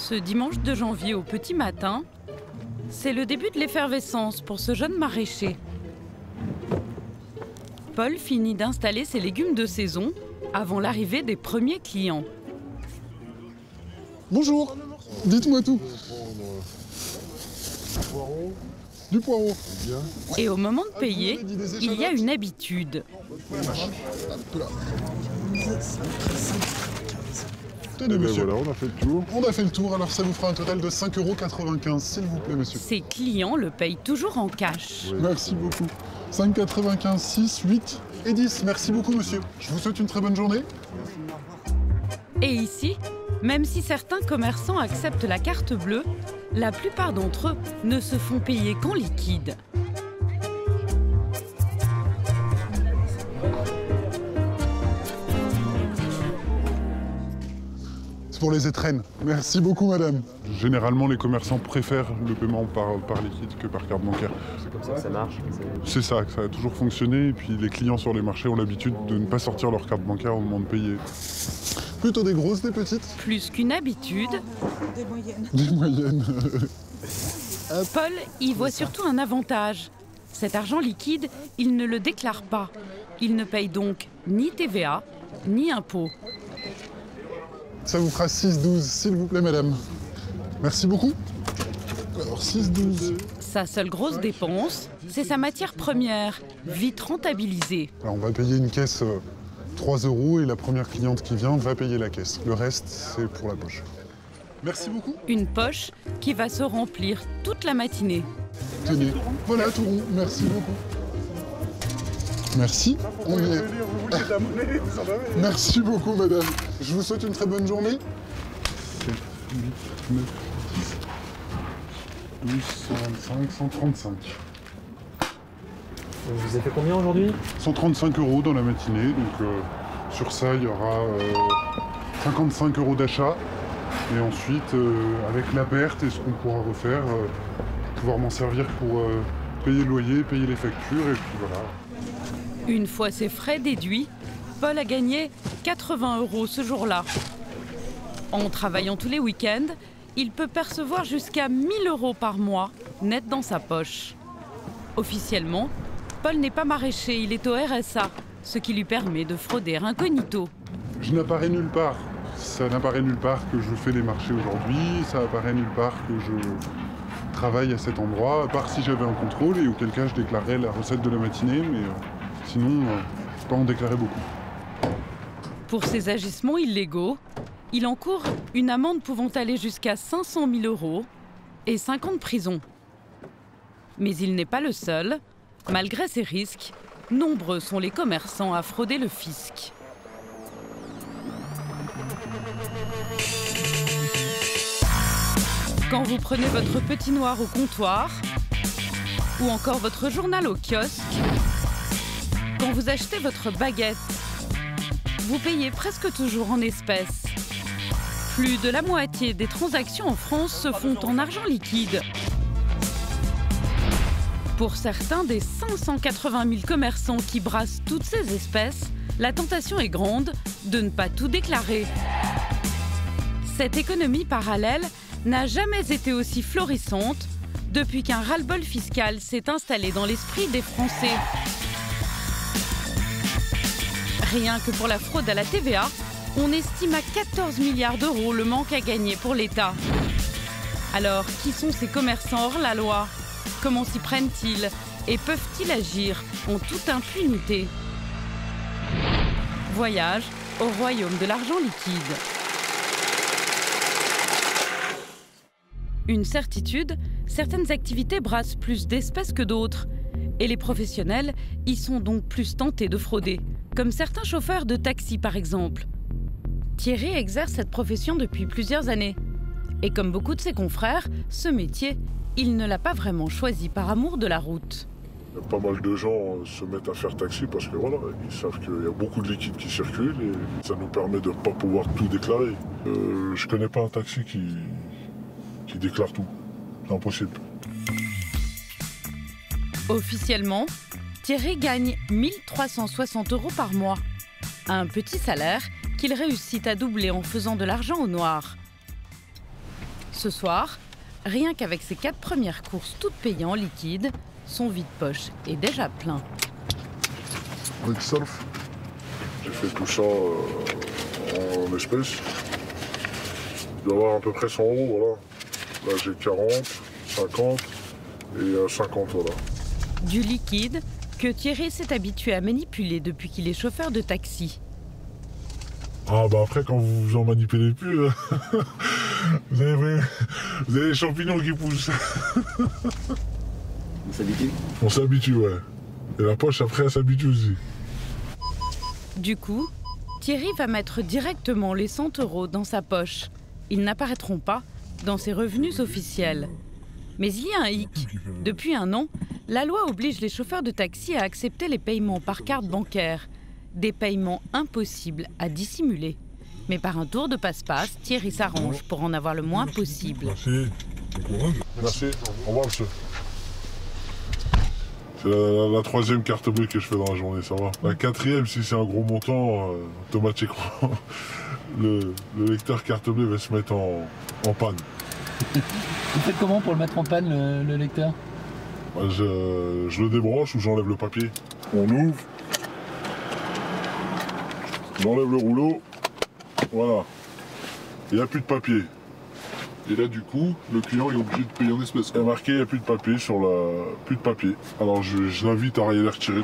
Ce dimanche 2 janvier au petit matin, c'est le début de l'effervescence pour ce jeune maraîcher. Paul finit d'installer ses légumes de saison avant l'arrivée des premiers clients. Bonjour, dites-moi tout. Du poireau. Et au moment de payer, il y a une habitude. Tenez, monsieur. Voilà, on a fait le tour. On a fait le tour, alors ça vous fera un total de 5,95 €, s'il vous plaît, monsieur. Ses clients le payent toujours en cash. Oui. Merci beaucoup. 5,95, 6, 8 et 10. Merci beaucoup, monsieur. Je vous souhaite une très bonne journée. Et ici, même si certains commerçants acceptent la carte bleue, la plupart d'entre eux ne se font payer qu'en liquide. C'est pour les étrennes. Merci beaucoup, madame. Généralement, les commerçants préfèrent le paiement par liquide que par carte bancaire. C'est comme ça que ça marche. C'est ça, que ça a toujours fonctionné. Et puis les clients sur les marchés ont l'habitude de ne pas sortir leur carte bancaire au moment de payer. Plutôt des grosses, des petites? Plus qu'une habitude, Des moyennes. Paul y voit surtout un avantage. Cet argent liquide, il ne le déclare pas. Il ne paye donc ni TVA, ni impôts. Ça vous fera 6,12, s'il vous plaît, madame. Merci beaucoup. Alors, 6,12. Sa seule grosse dépense, c'est sa matière première, vite rentabilisée. Alors, on va payer une caisse 3 € et la première cliente qui vient va payer la caisse. Le reste, c'est pour la poche. Merci beaucoup. Une poche qui va se remplir toute la matinée. Tenez, voilà tout rond. Merci beaucoup. Merci. On y est. Merci beaucoup, madame. Je vous souhaite une très bonne journée. 7, 8, 9, 10, 12, 125, 135. Vous avez fait combien aujourd'hui? 135 € dans la matinée. Donc sur ça, il y aura 55 € d'achat. Et ensuite, avec la perte et ce qu'on pourra refaire, pouvoir m'en servir pour payer le loyer, payer les factures, et puis voilà. Une fois ses frais déduits, Paul a gagné 80 € ce jour-là. En travaillant tous les week-ends, il peut percevoir jusqu'à 1 000 € par mois, net dans sa poche. Officiellement, Paul n'est pas maraîcher, il est au RSA, ce qui lui permet de frauder incognito. Je n'apparais nulle part. Ça n'apparaît nulle part que je fais les marchés aujourd'hui, ça apparaît nulle part que je travaille à cet endroit, à part si j'avais un contrôle et auquel cas je déclarerais la recette de la matinée, mais sinon, je peux pas en déclarer beaucoup. Pour ces agissements illégaux, il encourt une amende pouvant aller jusqu'à 500 000 € et 5 ans de prison. Mais il n'est pas le seul. Malgré ces risques, nombreux sont les commerçants à frauder le fisc. Quand vous prenez votre petit noir au comptoir, ou encore votre journal au kiosque, quand vous achetez votre baguette, vous payez presque toujours en espèces. Plus de la moitié des transactions en France se font en argent liquide. Pour certains des 580 000 commerçants qui brassent toutes ces espèces, la tentation est grande de ne pas tout déclarer. Cette économie parallèle n'a jamais été aussi florissante depuis qu'un ras-le-bol fiscal s'est installé dans l'esprit des Français. Rien que pour la fraude à la TVA, on estime à 14 milliards d'euros le manque à gagner pour l'État. Alors, qui sont ces commerçants hors la loi? Comment s'y prennent-ils? Et peuvent-ils agir en toute impunité? Voyage au royaume de l'argent liquide. Une certitude, certaines activités brassent plus d'espèces que d'autres. Et les professionnels y sont donc plus tentés de frauder, comme certains chauffeurs de taxi par exemple. Thierry exerce cette profession depuis plusieurs années. Et comme beaucoup de ses confrères, ce métier, il ne l'a pas vraiment choisi par amour de la route. Pas mal de gens se mettent à faire taxi parce que voilà, ils savent qu'il y a beaucoup de liquide qui circule et ça nous permet de ne pas pouvoir tout déclarer. Je connais pas un taxi qui déclare tout. C'est impossible. Officiellement, Thierry gagne 1 360 € par mois. Un petit salaire qu'il réussit à doubler en faisant de l'argent au noir. Ce soir, rien qu'avec ses 4 premières courses toutes payées en liquide, son vide-poche est déjà plein. Avec Solf, j'ai fait tout ça en espèces. Il doit y avoir à peu près 100 €, voilà. Là j'ai 40, 50 et 50, voilà. Du liquide que Thierry s'est habitué à manipuler depuis qu'il est chauffeur de taxi. Ah bah après quand vous en manipulez plus, vous avez les champignons qui poussent. On s'habitue? On s'habitue, ouais. Et la poche après elle s'habitue aussi. Du coup, Thierry va mettre directement les 100 € dans sa poche. Ils n'apparaîtront pas dans ses revenus officiels. Mais il y a un hic. Depuis 1 an, la loi oblige les chauffeurs de taxi à accepter les paiements par carte bancaire. Des paiements impossibles à dissimuler. Mais par un tour de passe-passe, Thierry s'arrange pour en avoir le moins possible. Merci. Merci. Au revoir, monsieur. C'est la 3e carte bleue que je fais dans la journée, ça va. La 4e, si c'est un gros montant, automatiquement, le lecteur carte bleue va se mettre en panne. Vous faites comment pour le mettre en panne, le lecteur? Je le débranche ou j'enlève le papier. On ouvre. J'enlève le rouleau. Voilà. Il n'y a plus de papier. Et là, du coup, le client est obligé de payer en espèces. Il y a marqué, il n'y a plus de papier sur la... Plus de papier. Alors, je l'invite à les retirer.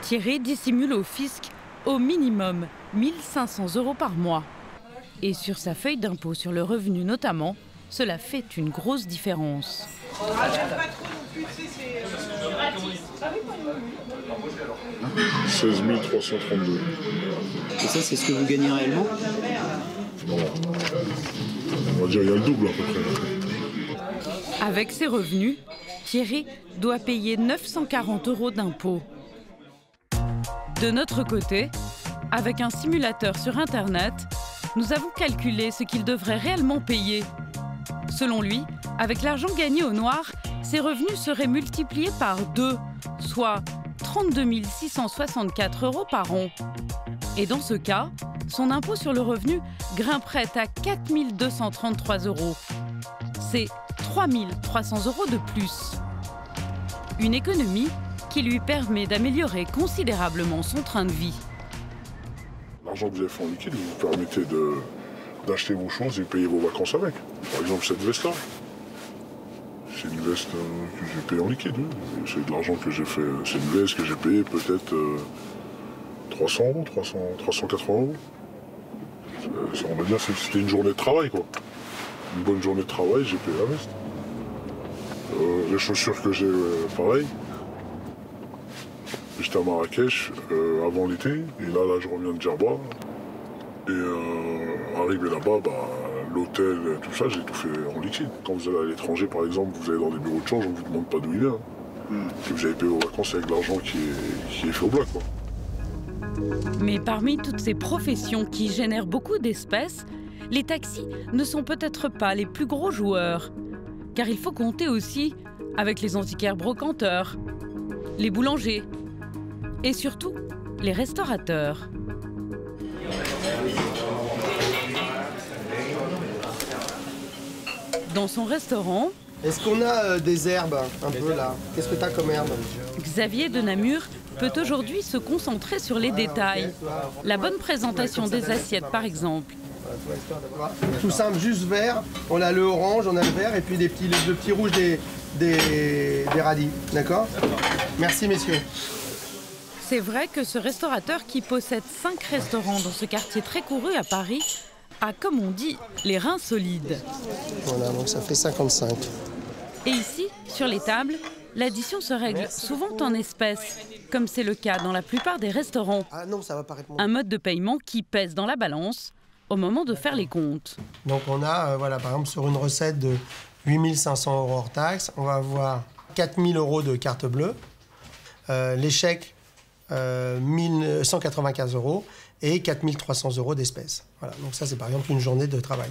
Thierry dissimule au fisc au minimum 1 500 € par mois. Et sur sa feuille d'impôt sur le revenu notamment, cela fait une grosse différence. 16 332. Et ça, c'est ce que vous gagnez réellement? Non. On va dire il y a le double à peu près. Avec ses revenus, Thierry doit payer 940 € d'impôts. De notre côté, avec un simulateur sur Internet, nous avons calculé ce qu'il devrait réellement payer. Selon lui, avec l'argent gagné au noir, ses revenus seraient multipliés par 2, soit 32 664 € par an. Et dans ce cas, son impôt sur le revenu grimperait à 4 233 €. C'est 3 300 € de plus. Une économie qui lui permet d'améliorer considérablement son train de vie. L'argent que vous avez fait en liquide vous permettez d'acheter vos choses et payer vos vacances avec. Par exemple, cette veste-là. C'est une veste que j'ai payée en liquide. Oui. C'est de l'argent que j'ai fait. C'est une veste que j'ai payée peut-être 300 €, 380 €. On va dire que c'était une journée de travail, quoi. Une bonne journée de travail, j'ai payé la veste. Les chaussures que j'ai, pareil. J'étais à Marrakech avant l'été, et là je reviens de Djerba. Et arrivé là-bas, l'hôtel, tout ça, j'ai tout fait en liquide. Quand vous allez à l'étranger, par exemple, vous allez dans des bureaux de change, on ne vous demande pas d'où il vient. Et vous avez payé vos vacances avec l'argent qui est fait au black, quoi. Mais parmi toutes ces professions qui génèrent beaucoup d'espèces, les taxis ne sont peut-être pas les plus gros joueurs. Car il faut compter aussi avec les antiquaires brocanteurs, les boulangers et surtout les restaurateurs. Dans son restaurant, est-ce qu'on a des herbes un peu là? Qu'est-ce que tu as comme herbe? Xavier de Namur peut aujourd'hui se concentrer sur les détails. La bonne présentation des assiettes par exemple. Tout simple, juste vert. On a le orange, on a le vert et puis les deux petits rouges des radis. D'accord? Merci messieurs. C'est vrai que ce restaurateur qui possède 5 restaurants dans ce quartier très couru à Paris a, comme on dit, les reins solides. Voilà, donc ça fait 55. Et ici, sur les tables, l'addition se règle souvent en espèces, comme c'est le cas dans la plupart des restaurants. Ah non, ça va paraître... Un mode de paiement qui pèse dans la balance au moment de faire les comptes. Donc on a, voilà, par exemple, sur une recette de 8 500 € hors taxe, on va avoir 4 000 € de carte bleue, les chèques 195 € et 4 300 € d'espèces. Voilà, donc ça c'est par exemple une journée de travail.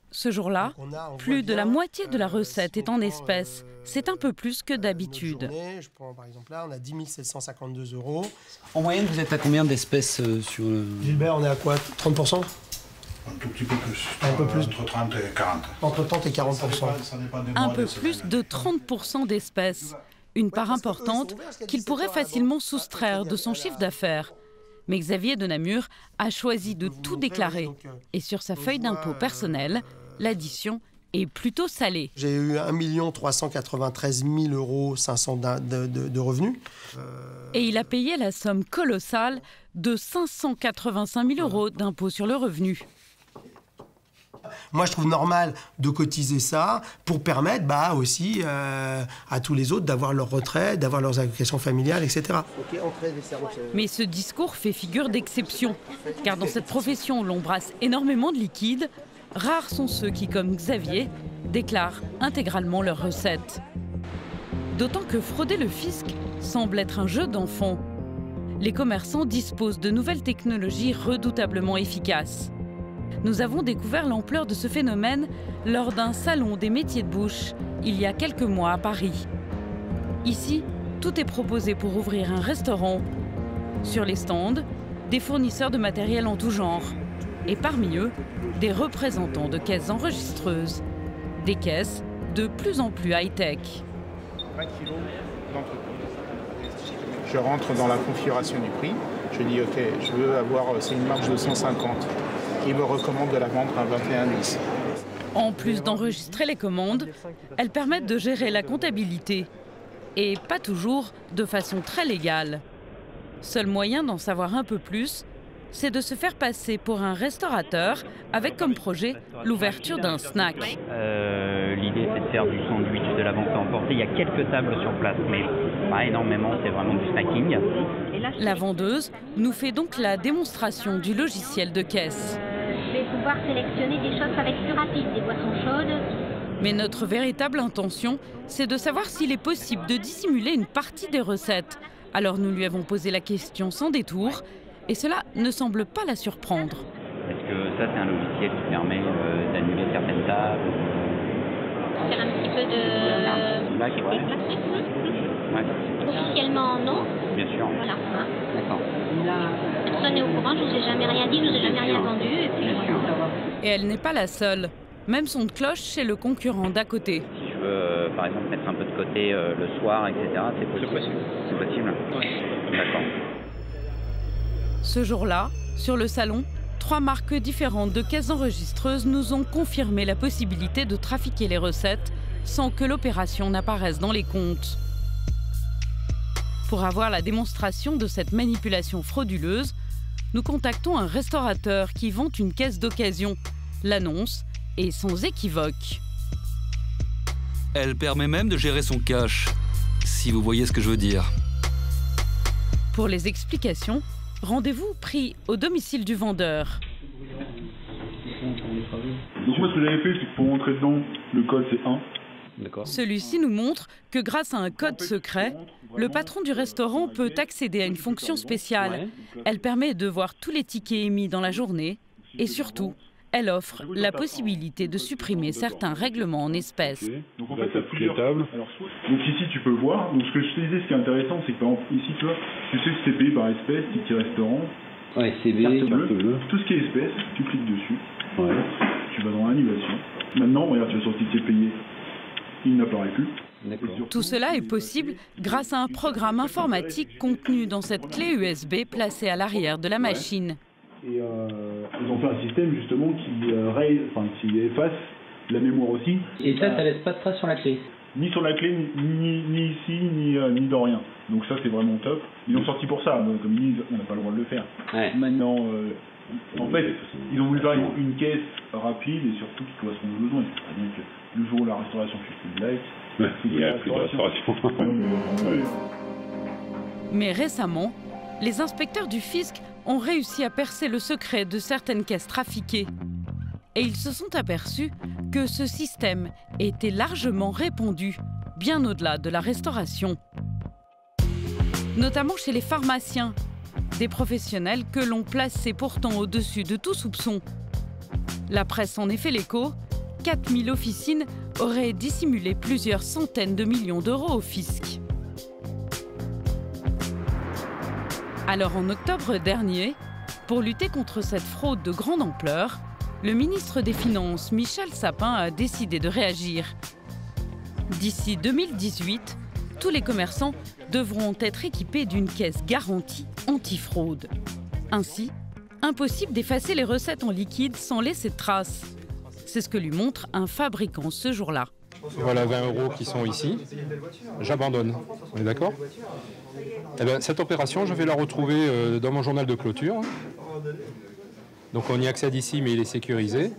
Ce jour-là, plus de la moitié de la recette est en espèces. C'est un peu plus que d'habitude. Je prends par exemple là, on a 10 752 €. En moyenne, vous êtes à combien d'espèces sur le... Gilbert, on est à quoi? 30%? Un tout petit peu plus. Un peu plus. Entre 30 et 40. Entre 30 et 40%. Ça dépend des Un mois, peu des plus semaines. de 30% d'espèces. Une part importante qu'il pourrait facilement soustraire de son chiffre d'affaires. Mais Xavier de Namur a choisi de tout déclarer. Et sur sa feuille d'impôt personnelle, l'addition est plutôt salée. J'ai eu 1 393 500 € de revenus. Et il a payé la somme colossale de 585 000 € d'impôt sur le revenu. Moi, je trouve normal de cotiser ça pour permettre aussi à tous les autres d'avoir leur retraite, d'avoir leurs allocations familiales, etc. Mais ce discours fait figure d'exception, car dans cette profession où l'on brasse énormément de liquide, rares sont ceux qui, comme Xavier, déclarent intégralement leurs recettes. D'autant que frauder le fisc semble être un jeu d'enfant. Les commerçants disposent de nouvelles technologies redoutablement efficaces. Nous avons découvert l'ampleur de ce phénomène lors d'un salon des métiers de bouche, il y a quelques mois à Paris. Ici, tout est proposé pour ouvrir un restaurant. Sur les stands, des fournisseurs de matériel en tout genre. Et parmi eux, des représentants de caisses enregistreuses. Des caisses de plus en plus high-tech. 20 kilos d'entreprise. Je rentre dans la configuration du prix. Je dis OK, je veux avoir, c'est une marge de 150. Il me recommande de la vendre à 21,10. En plus d'enregistrer les commandes, elles permettent de gérer la comptabilité. Et pas toujours de façon très légale. Seul moyen d'en savoir un peu plus, c'est de se faire passer pour un restaurateur avec comme projet l'ouverture d'un snack. L'idée, c'est de faire du sandwich, de la vente à emporter. Il y a quelques tables sur place, mais pas énormément, c'est vraiment du snacking. La vendeuse nous fait donc la démonstration du logiciel de caisse. Je vais pouvoir sélectionner des choses avec plus rapide, des boissons chaudes. Mais notre véritable intention, c'est de savoir s'il est possible de dissimuler une partie des recettes. Alors nous lui avons posé la question sans détour, et cela ne semble pas la surprendre. Est-ce que ça, c'est un logiciel qui permet d'annuler certaines tables? Faire un petit peu de... Black, ouais. Officiellement, non. Bien sûr. Voilà. D'accord. Personne n'est au courant, je ne vous ai jamais rien dit, je ne vous ai jamais rien vendu. Et puis, Et elle n'est pas la seule. Même son de cloche chez le concurrent d'à côté. Si je veux, par exemple, mettre un peu de côté le soir, etc., c'est possible. C'est possible. D'accord. Ce jour-là, sur le salon, 3 marques différentes de caisses enregistreuses nous ont confirmé la possibilité de trafiquer les recettes sans que l'opération n'apparaisse dans les comptes. Pour avoir la démonstration de cette manipulation frauduleuse, nous contactons un restaurateur qui vend une caisse d'occasion. L'annonce est sans équivoque. Elle permet même de gérer son cash, si vous voyez ce que je veux dire. Pour les explications, rendez-vous pris au domicile du vendeur. Donc moi, ce que j'avais fait, c'est que pour rentrer dedans, le code c'est 1. Celui-ci nous montre que grâce à un code secret, le patron du restaurant peut accéder à une fonction spéciale. Elle permet de voir tous les tickets émis dans la journée et surtout, elle offre la possibilité de supprimer certains règlements en espèces. Donc en fait, tu as plusieurs tables. Donc ici, tu peux voir. Donc ce que je te disais, ce qui est intéressant, c'est que par exemple, ici, tu vois, tu sais que c'est payé par espèce, ticket restaurant. Ouais, CB, carte bleue. Tout ce qui est espèce, tu cliques dessus. Ouais. Tu vas dans l'annulation. Maintenant, regarde, tu vas sur le ticket payé. Il n'apparaît plus. Tout cela est possible grâce à un programme informatique contenu dans cette clé USB placée à l'arrière de la machine. Et ils ont fait un système justement qui efface la mémoire aussi. Et ça laisse pas de trace sur la clé? Ni sur la clé, ni ici, ni dans rien. Donc ça, c'est vraiment top. Ils l'ont sorti pour ça. Bon, comme ils disent, on n'a pas le droit de le faire. Ouais. Maintenant, en fait, ils ont voulu faire une caisse rapide et surtout qui correspond aux besoins. Donc, le jour où la restauration fait plus de light, il n'y a plus de restauration. Mais récemment, les inspecteurs du fisc ont réussi à percer le secret de certaines caisses trafiquées. Et ils se sont aperçus que ce système était largement répandu, bien au-delà de la restauration. Notamment chez les pharmaciens, des professionnels que l'on plaçait pourtant au-dessus de tout soupçon. La presse en est fait l'écho, 4000 officines auraient dissimulé plusieurs centaines de millions d'euros au fisc. Alors en octobre dernier, pour lutter contre cette fraude de grande ampleur, le ministre des Finances, Michel Sapin, a décidé de réagir. D'ici 2018, tous les commerçants devront être équipés d'une caisse garantie anti-fraude. Ainsi, impossible d'effacer les recettes en liquide sans laisser de traces. C'est ce que lui montre un fabricant ce jour-là. Voilà 20 € qui sont ici. J'abandonne. On est d'accord ? Eh bien, cette opération, je vais la retrouver dans mon journal de clôture. Donc on y accède ici, mais il est sécurisé.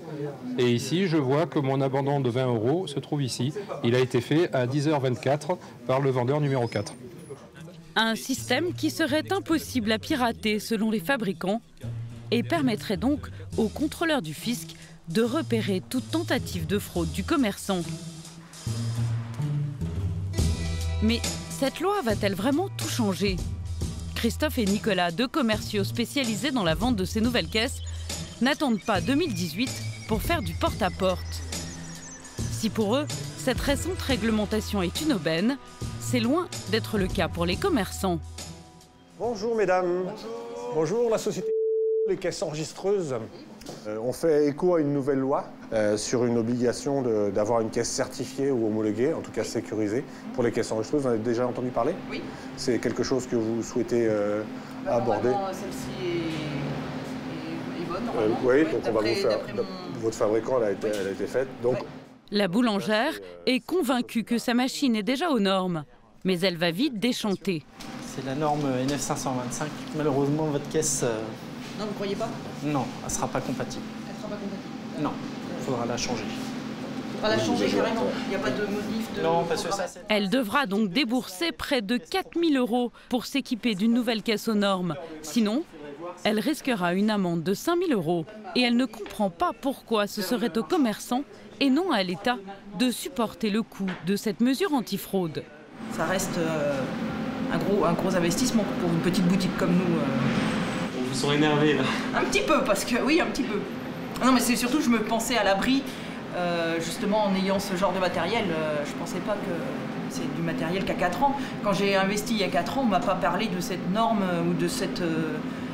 Et ici, je vois que mon abandon de 20 € se trouve ici. Il a été fait à 10h24 par le vendeur numéro 4. Un système qui serait impossible à pirater selon les fabricants et permettrait donc aux contrôleurs du fisc de repérer toute tentative de fraude du commerçant. Mais cette loi va-t-elle vraiment tout changer ? Christophe et Nicolas, deux commerciaux spécialisés dans la vente de ces nouvelles caisses, n'attendent pas 2018 pour faire du porte-à-porte. Si pour eux, cette récente réglementation est une aubaine, c'est loin d'être le cas pour les commerçants. Bonjour mesdames. Bonjour la société les caisses enregistreuses. On fait écho à une nouvelle loi sur une obligation d'avoir une caisse certifiée ou homologuée, en tout cas sécurisée, pour les caisses enregistreuses. Vous en avez déjà entendu parler? Oui. C'est quelque chose que vous souhaitez aborder? Celle-ci est bonne, normalement. Oui, donc on va vous faire... Votre fabricant, elle a été faite. Donc... La boulangère est convaincue que sa machine est déjà aux normes, mais elle va vite déchanter. C'est la norme NF525. Malheureusement, votre caisse... Non, vous ne croyez pas? Non, elle ne sera pas compatible. Elle ne sera pas compatible? Non, il faudra la changer. Il faudra la changer carrément? Il n'y a pas de modif de... Non, parce que ça... Elle devra donc débourser près de 4 000 € pour s'équiper d'une nouvelle caisse aux normes. Sinon, elle risquera une amende de 5 000 €. Et elle ne comprend pas pourquoi ce serait aux commerçants et non à l'État de supporter le coût de cette mesure antifraude. Ça reste un gros investissement pour une petite boutique comme nous. Ils sont énervés là. Un petit peu, parce que oui, un petit peu. Non, mais c'est surtout je me pensais à l'abri, justement en ayant ce genre de matériel. Je pensais pas que c'est du matériel qu'à 4 ans. Quand j'ai investi il y a 4 ans, on m'a pas parlé de cette norme ou de cette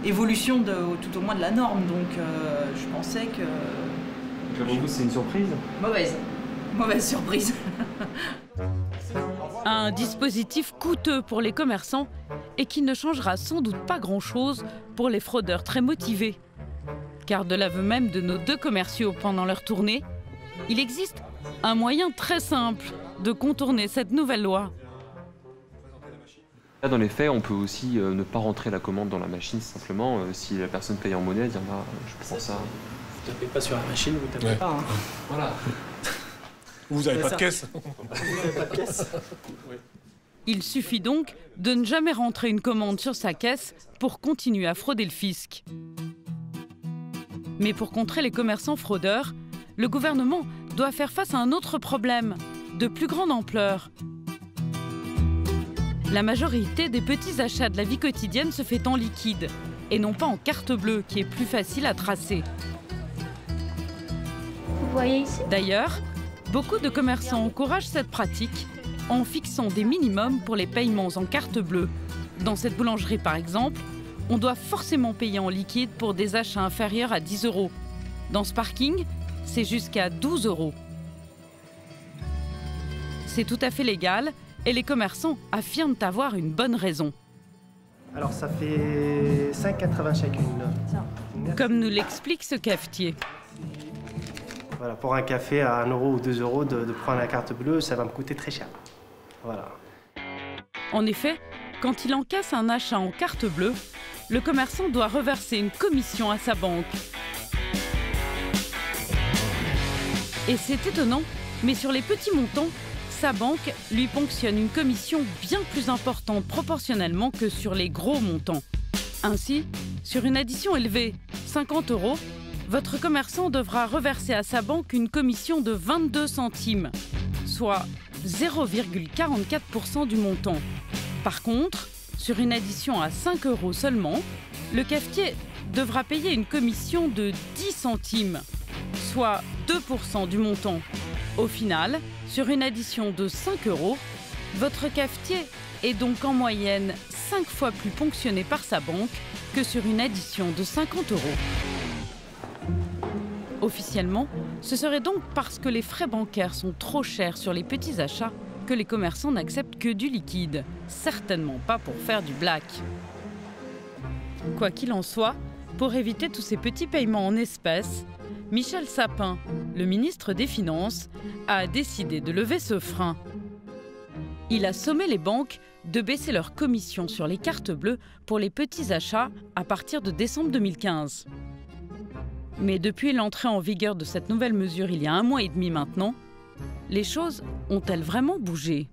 évolution tout au moins de la norme. Donc je pensais que... Pour vous, c'est une surprise? Mauvaise surprise. Un dispositif coûteux pour les commerçants et qui ne changera sans doute pas grand-chose pour les fraudeurs très motivés. Car de l'aveu même de nos deux commerciaux pendant leur tournée, il existe un moyen très simple de contourner cette nouvelle loi. Là, dans les faits, on peut aussi ne pas rentrer la commande dans la machine simplement. Si la personne paye en monnaie, dire bah, je prends ça. Vous tapez pas sur la machine, vous tapez pas. Hein. Voilà. Vous n'avez pas de caisse. Vous n'avez pas de caisse. Oui. Il suffit donc de ne jamais rentrer une commande sur sa caisse pour continuer à frauder le fisc. Mais pour contrer les commerçants fraudeurs, le gouvernement doit faire face à un autre problème, de plus grande ampleur. La majorité des petits achats de la vie quotidienne se fait en liquide, et non pas en carte bleue, qui est plus facile à tracer. Vous voyez ici? D'ailleurs, beaucoup de commerçants encouragent cette pratique en fixant des minimums pour les paiements en carte bleue. Dans cette boulangerie par exemple, on doit forcément payer en liquide pour des achats inférieurs à 10 €. Dans ce parking, c'est jusqu'à 12 €. C'est tout à fait légal et les commerçants affirment avoir une bonne raison. Alors ça fait 5,80 chacune. Comme nous l'explique ce cafetier. Voilà, pour un café à 1 € ou 2 € de prendre la carte bleue, ça va me coûter très cher. Voilà. En effet, quand il encaisse un achat en carte bleue, le commerçant doit reverser une commission à sa banque. Et c'est étonnant, mais sur les petits montants, sa banque lui ponctionne une commission bien plus importante proportionnellement que sur les gros montants. Ainsi, sur une addition élevée, 50 €, votre commerçant devra reverser à sa banque une commission de 22 centimes, soit 0,44% du montant. Par contre, sur une addition à 5 € seulement, le cafetier devra payer une commission de 10 centimes, soit 2% du montant. Au final, sur une addition de 5 €, votre cafetier est donc en moyenne 5 fois plus ponctionné par sa banque que sur une addition de 50 €. Officiellement, ce serait donc parce que les frais bancaires sont trop chers sur les petits achats que les commerçants n'acceptent que du liquide. Certainement pas pour faire du black. Quoi qu'il en soit, pour éviter tous ces petits paiements en espèces, Michel Sapin, le ministre des Finances, a décidé de lever ce frein. Il a sommé les banques de baisser leurs commissions sur les cartes bleues pour les petits achats à partir de décembre 2015. Mais depuis l'entrée en vigueur de cette nouvelle mesure il y a 1 mois et demi maintenant, les choses ont-elles vraiment bougé?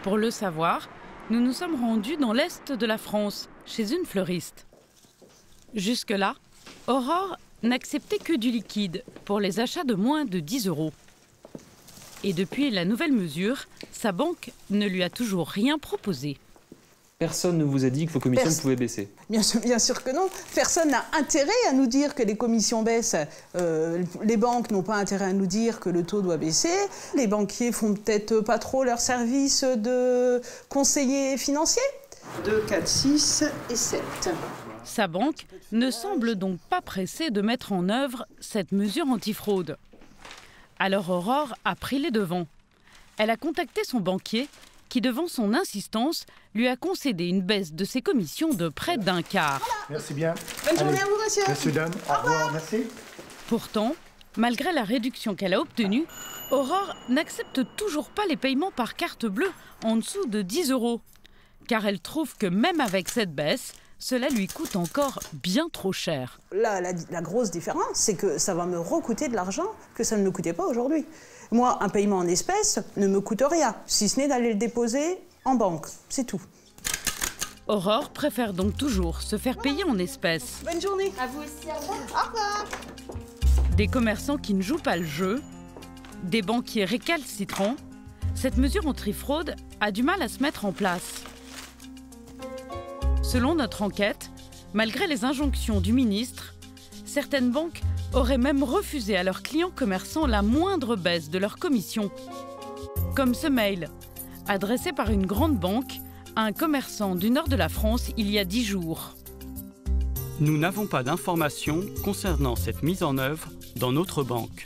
Pour le savoir, nous nous sommes rendus dans l'est de la France, chez une fleuriste. Jusque-là, Aurore n'acceptait que du liquide pour les achats de moins de 10 €. Et depuis la nouvelle mesure, sa banque ne lui a toujours rien proposé. Personne ne vous a dit que vos commissions pouvaient baisser? Bien sûr que non. Personne n'a intérêt à nous dire que les commissions baissent. Les banques n'ont pas intérêt à nous dire que le taux doit baisser. Les banquiers font peut-être pas trop leur service de conseiller financier. 2, 4, 6 et 7. Sa banque ne semble donc pas pressée de mettre en œuvre cette mesure antifraude. Alors Aurore a pris les devants. Elle a contacté son banquier qui, devant son insistance, lui a concédé une baisse de ses commissions de près d'1 quart. Merci bien. Bonne journée à vous, monsieur. Merci, dame. Au revoir, merci. Pourtant, malgré la réduction qu'elle a obtenue, Aurore n'accepte toujours pas les paiements par carte bleue en dessous de 10 €. Car elle trouve que même avec cette baisse, cela lui coûte encore bien trop cher. La grosse différence, c'est que ça va me recoûter de l'argent que ça ne me coûtait pas aujourd'hui. Moi, un paiement en espèces ne me coûte rien, si ce n'est d'aller le déposer en banque, c'est tout. Aurore préfère donc toujours se faire payer en espèces. Bonne journée. À vous aussi, au revoir. Au revoir. Des commerçants qui ne jouent pas le jeu, des banquiers récalcitrants, cette mesure antifraude a du mal à se mettre en place. Selon notre enquête, malgré les injonctions du ministre, certaines banques auraient même refusé à leurs clients commerçants la moindre baisse de leur commission. Comme ce mail, adressé par une grande banque à un commerçant du nord de la France il y a 10 jours. Nous n'avons pas d'informations concernant cette mise en œuvre dans notre banque.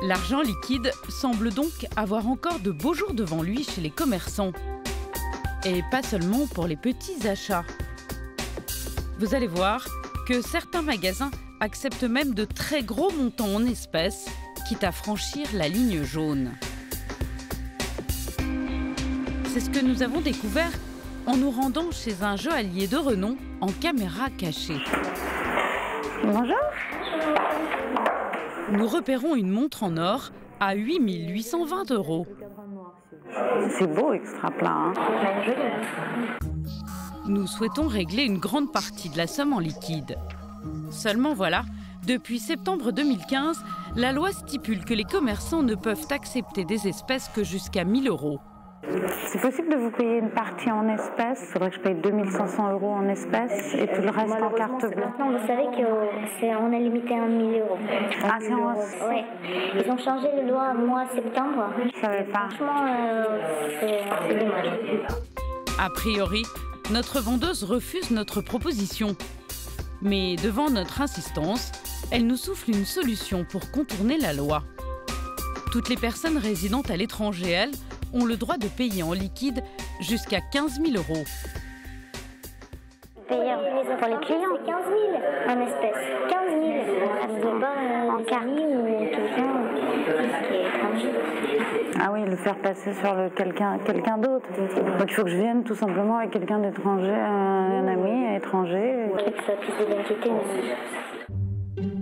L'argent liquide semble donc avoir encore de beaux jours devant lui chez les commerçants. Et pas seulement pour les petits achats. Vous allez voir que certains magasins acceptent même de très gros montants en espèces, quitte à franchir la ligne jaune. C'est ce que nous avons découvert en nous rendant chez un joaillier de renom en caméra cachée. Bonjour. Nous repérons une montre en or à 8 820 €. C'est beau, extra plat. Nous souhaitons régler une grande partie de la somme en liquide. Seulement voilà, depuis septembre 2015, la loi stipule que les commerçants ne peuvent accepter des espèces que jusqu'à 1 000 €. C'est possible de vous payer une partie en espèces? Il faudrait que je paye 2 500 € en espèces et tout le reste en carte bleue. Maintenant, vous savez qu'on est limité à 1 000 €. Ah, c'est en... Oui. Ils ont changé la loi au mois de septembre. Je savais pas. Franchement, c'est dommage. A priori, notre vendeuse refuse notre proposition. Mais devant notre insistance, elle nous souffle une solution pour contourner la loi. Toutes les personnes résidant à l'étranger, elles, ont le droit de payer en liquide jusqu'à 15 000 €. Payer pour les clients, 15 000 en espèces. 15 000. Pas en carnet ou quelqu'un qui est étranger. Ah oui, le faire passer sur quelqu'un d'autre. Donc il faut que je vienne tout simplement avec quelqu'un d'étranger, un ami étranger. Ça a plus d'identité.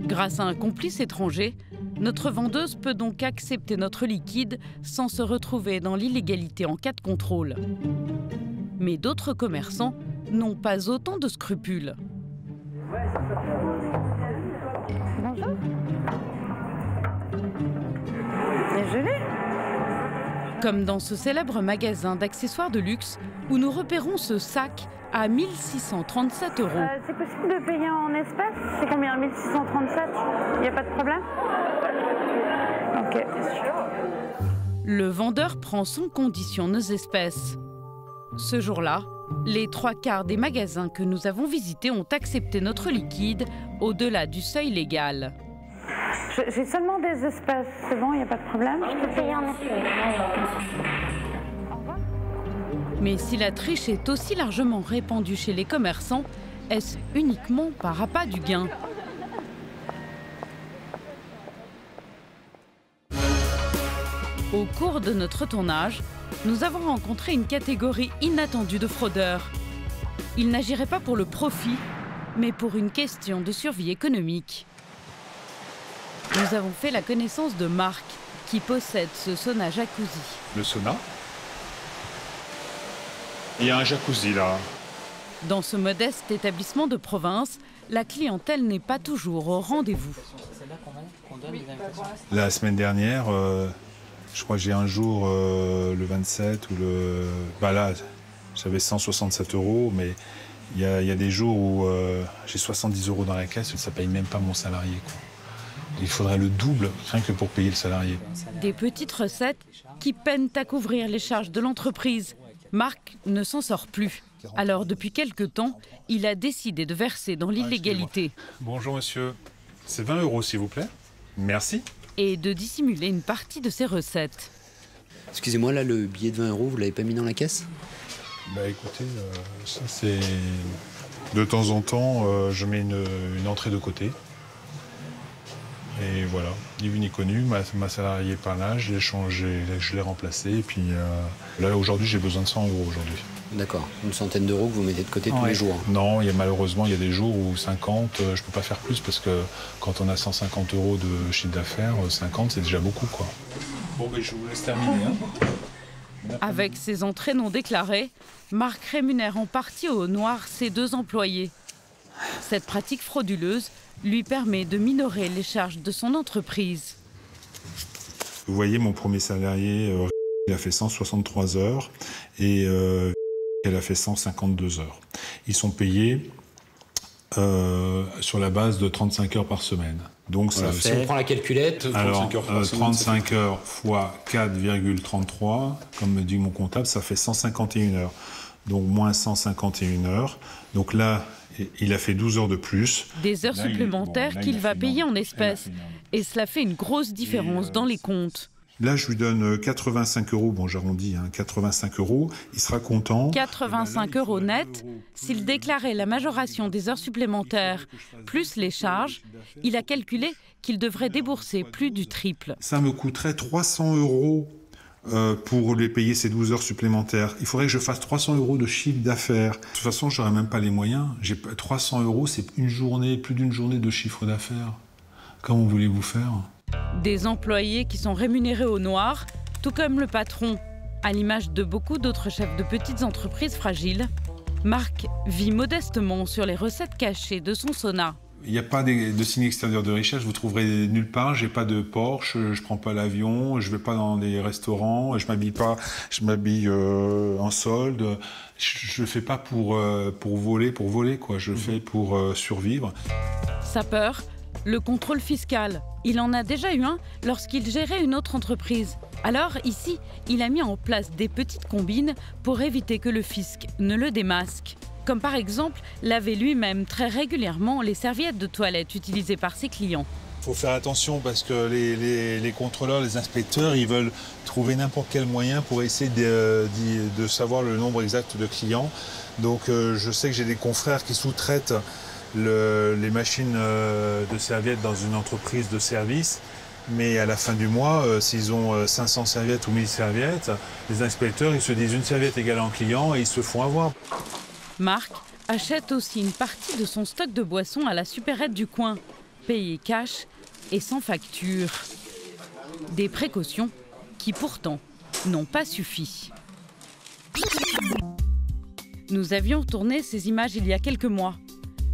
Grâce à un complice étranger, notre vendeuse peut donc accepter notre liquide sans se retrouver dans l'illégalité en cas de contrôle. Mais d'autres commerçants n'ont pas autant de scrupules. Bonjour. Désolée. Comme dans ce célèbre magasin d'accessoires de luxe où nous repérons ce sac à 1 637 €. C'est possible de payer en espèces? C'est combien? 1 637? Il n'y a pas de problème? Ok. Le vendeur prend sans condition nos espèces. Ce jour-là, Les 3/4 des magasins que nous avons visités ont accepté notre liquide au-delà du seuil légal. J'ai seulement des espèces, c'est bon, il n'y a pas de problème? Je peux payer en espèces. Mais si la triche est aussi largement répandue chez les commerçants, est-ce uniquement par appât du gain? Au cours de notre tournage, nous avons rencontré une catégorie inattendue de fraudeurs. Ils n'agiraient pas pour le profit, mais pour une question de survie économique. Nous avons fait la connaissance de Marc, qui possède ce sauna jacuzzi. Le sauna. Il y a un jacuzzi là. Dans ce modeste établissement de province, la clientèle n'est pas toujours au rendez-vous. La semaine dernière, je crois que j'ai un jour, le 27 ou le... Bah là, j'avais 167 €, mais il y a des jours où j'ai 70 € dans la caisse, ça ne paye même pas mon salarié, quoi. Il faudrait le double, rien que pour payer le salarié. Des petites recettes qui peinent à couvrir les charges de l'entreprise. Marc ne s'en sort plus. Alors, depuis quelque temps, il a décidé de verser dans l'illégalité. Bonjour monsieur, c'est 20 € s'il vous plaît. Merci. Et de dissimuler une partie de ses recettes. Excusez-moi, là, le billet de 20 €, vous l'avez pas mis dans la caisse? Bah écoutez, ça c'est... De temps en temps, je mets une entrée de côté. Et voilà, ni vu ni connu, ma salariée est pas là, je l'ai changé, je l'ai remplacé. Et puis là, aujourd'hui, j'ai besoin de 100 € aujourd'hui. D'accord, une centaine d'euros que vous mettez de côté tous les jours. Non, malheureusement, il y a des jours où 50, je ne peux pas faire plus parce que quand on a 150 € de chiffre d'affaires, 50, c'est déjà beaucoup, quoi. Bon, ben, je vous laisse terminer. Hein. Avec ses entrées non déclarées, Marc rémunère en partie au noir ses 2 employés. Cette pratique frauduleuse lui permet de minorer les charges de son entreprise. Vous voyez, mon premier salarié, il a fait 163 heures et elle a fait 152 heures. Ils sont payés sur la base de 35 heures par semaine. Donc ça fait... Si on prend la calculette, 35 heures par semaine, 35 heures fois 4,33, comme me dit mon comptable, ça fait 151 heures. Donc moins 151 heures. Donc là, il a fait 12 heures de plus. Des heures supplémentaires qu'il va payer en espèces. Et cela fait une grosse différence dans les comptes. Là, je lui donne 85 €, bon j'arrondis, hein, 85 €, il sera content. 85 € net, s'il déclarait la majoration des heures supplémentaires, plus les charges, il a calculé qu'il devrait débourser plus du triple. Ça me coûterait 300 € pour les payer ces 12 heures supplémentaires. Il faudrait que je fasse 300 € de chiffre d'affaires. De toute façon, j'aurais même pas les moyens. 300 €, c'est une journée, plus d'une journée de chiffre d'affaires. Comment voulez-vous faire ? Des employés qui sont rémunérés au noir, tout comme le patron. À l'image de beaucoup d'autres chefs de petites entreprises fragiles, Marc vit modestement sur les recettes cachées de son sauna. Il n'y a pas de signe extérieur de richesse, vous trouverez nulle part. J'ai pas de Porsche, je prends pas l'avion, je vais pas dans des restaurants, je m'habille en solde. Je fais pas pour voler, quoi. Je fais pour survivre. Sa peur, le contrôle fiscal. Il en a déjà eu un lorsqu'il gérait une autre entreprise. Alors ici, il a mis en place des petites combines pour éviter que le fisc ne le démasque. Comme par exemple, laver lui-même très régulièrement les serviettes de toilette utilisées par ses clients. Il faut faire attention parce que les contrôleurs, les inspecteurs, ils veulent trouver n'importe quel moyen pour essayer de savoir le nombre exact de clients. Donc je sais que j'ai des confrères qui sous-traitent les machines de serviettes dans une entreprise de service. Mais à la fin du mois, s'ils ont 500 serviettes ou 1000 serviettes, les inspecteurs, ils se disent une serviette égale un client et ils se font avoir. Marc achète aussi une partie de son stock de boissons à la supérette du coin, payé cash et sans facture. Des précautions qui pourtant n'ont pas suffi. Nous avions tourné ces images il y a quelques mois,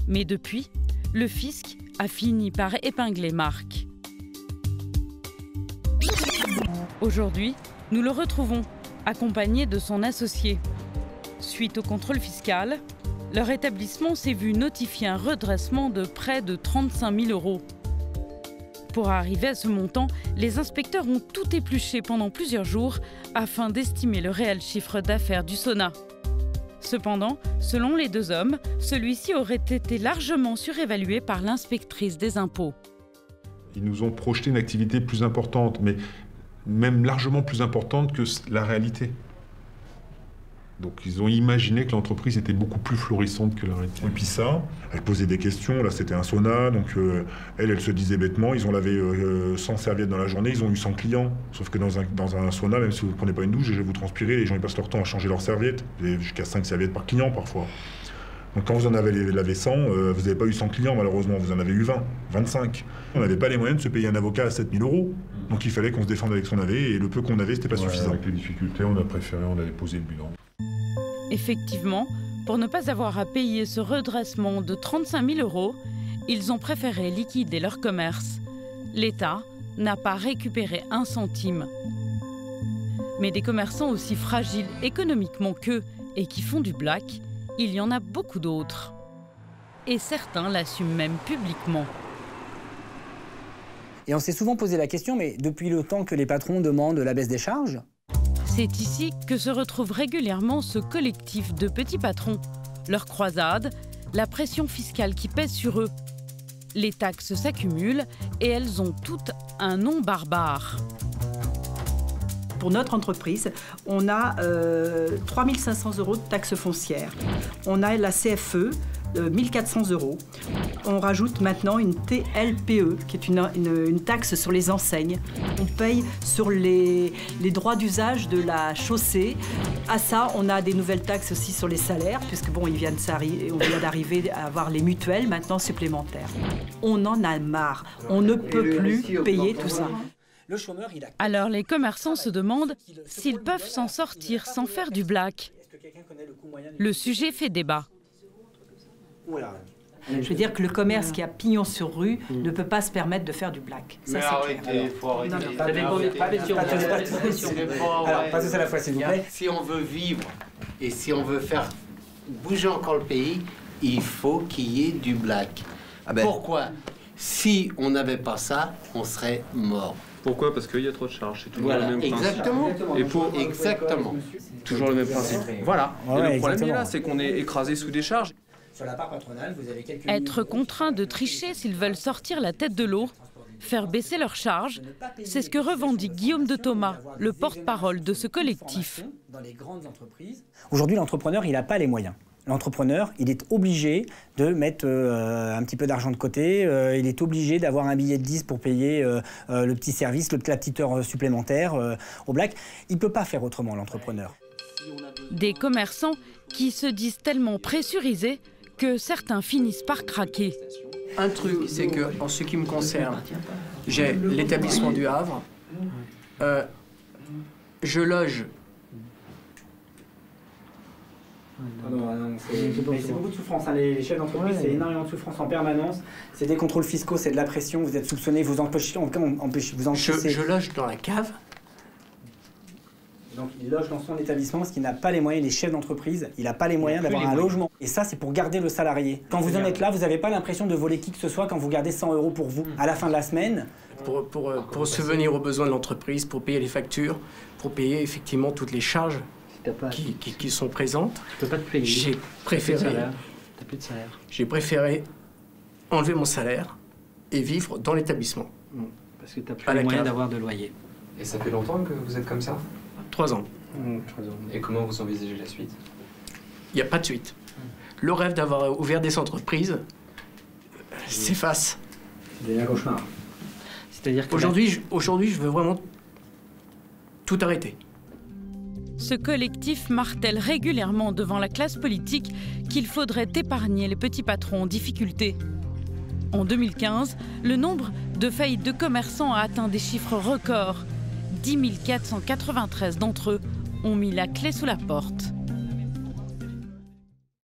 mais depuis, le fisc a fini par épingler Marc. Aujourd'hui, nous le retrouvons, accompagné de son associé. Suite au contrôle fiscal, leur établissement s'est vu notifier un redressement de près de 35 000 €. Pour arriver à ce montant, les inspecteurs ont tout épluché pendant plusieurs jours afin d'estimer le réel chiffre d'affaires du sauna. Cependant, selon les deux hommes, celui-ci aurait été largement surévalué par l'inspectrice des impôts. Ils nous ont projeté une activité plus importante, mais même largement plus importante que la réalité. Donc ils ont imaginé que l'entreprise était beaucoup plus florissante que la réalité. Et puis ça, elle posait des questions, là c'était un sauna, donc elle se disait bêtement, ils ont lavé 100 serviettes dans la journée, ils ont eu 100 clients. Sauf que dans un sauna, même si vous ne prenez pas une douche, vous transpirez, les gens ils passent leur temps à changer leurs serviettes. Vous avez jusqu'à 5 serviettes par client parfois. Donc quand vous en avez lavé 100, vous n'avez pas eu 100 clients malheureusement, vous en avez eu 20, 25. On n'avait pas les moyens de se payer un avocat à 7 000 €. Donc il fallait qu'on se défende avec ce qu'on avait, et le peu qu'on avait, c'était pas suffisant. Avec les difficultés, on a déposé le bilan. Effectivement, pour ne pas avoir à payer ce redressement de 35 000 €, ils ont préféré liquider leur commerce. L'État n'a pas récupéré un centime. Mais des commerçants aussi fragiles économiquement qu'eux et qui font du black, il y en a beaucoup d'autres. Et certains l'assument même publiquement. Et on s'est souvent posé la question, mais depuis le temps que les patrons demandent la baisse des charges, c'est ici que se retrouve régulièrement ce collectif de petits patrons. Leur croisade, la pression fiscale qui pèse sur eux. Les taxes s'accumulent et elles ont toutes un nom barbare. Pour notre entreprise, on a 3 500 € de taxes foncières. On a la CFE, 1 400 €. On rajoute maintenant une TLPE, qui est une taxe sur les enseignes. On paye sur les droits d'usage de la chaussée. À ça, on a des nouvelles taxes aussi sur les salaires, puisque bon, on vient d'arriver à avoir les mutuelles maintenant supplémentaires. On en a marre. On ne peut plus payer tout ça. Alors les commerçants se demandent s'ils peuvent s'en sortir sans faire du black. Le sujet fait débat. Je veux dire que le commerce qui a pignon sur rue ne peut pas se permettre de faire du black. Ça, mais arrêtez, il faut arrêter. Ça dépend des professions. Alors, pas tous à la fois, s'il vous plaît. Si on veut vivre et si on veut faire bouger encore le pays, il faut qu'il y ait du black. Pourquoi? Si on n'avait pas ça, on serait mort. Pourquoi? Parce qu'il y a trop de charges. C'est toujours le même principe. Exactement. Exactement. Toujours le même principe. Voilà. Et le problème est là, c'est qu'on est écrasé sous des charges. Sur la part patronale, vous avez quelques... Être contraints de tricher s'ils veulent sortir la tête de l'eau, faire baisser leurs charges, c'est ce que revendique Guillaume de Thomas, le porte-parole de ce collectif. Dans les grandes entreprises. Aujourd'hui, l'entrepreneur, il n'a pas les moyens. L'entrepreneur, il est obligé de mettre un petit peu d'argent de côté, il est obligé d'avoir un billet de 10 pour payer le petit service, la petite heure supplémentaire au black. Il ne peut pas faire autrement, l'entrepreneur. Des commerçants qui se disent tellement pressurisés que certains finissent par craquer. Un truc, c'est que, en ce qui me concerne, j'ai l'établissement du Havre, je loge. C'est beaucoup de souffrance, hein. Les chefs d'entreprise, c'est énormément de souffrance en permanence. C'est des contrôles fiscaux, c'est de la pression, vous êtes soupçonnés, vous empêchez, vous encaissez. Je loge dans la cave. Donc il loge dans son établissement parce qu'il n'a pas les moyens, les chefs d'entreprise, il n'a pas les moyens d'avoir un logement. Et ça, c'est pour garder le salarié. Quand vous en êtes là, vous n'avez pas l'impression de voler qui que ce soit quand vous gardez 100 € pour vous. À la fin de la semaine... Pour subvenir aux besoins de l'entreprise, pour payer les factures, pour payer effectivement toutes les charges qui sont présentes. Tu peux pas te payer. J'ai préféré... T'as plus de salaire. J'ai préféré enlever mon salaire et vivre dans l'établissement. Parce que tu n'as plus les moyens d'avoir de loyer. Et ça fait longtemps que vous êtes comme ça? 3 ans. 3 ans. Et comment vous envisagez la suite? Il n'y a pas de suite. Le rêve d'avoir ouvert des entreprises s'efface. C'est un cauchemar. C'est-à-dire que aujourd'hui, je veux vraiment tout arrêter. Ce collectif martèle régulièrement devant la classe politique qu'il faudrait épargner les petits patrons en difficulté. En 2015, le nombre de faillites de commerçants a atteint des chiffres records. 10 493 d'entre eux ont mis la clé sous la porte.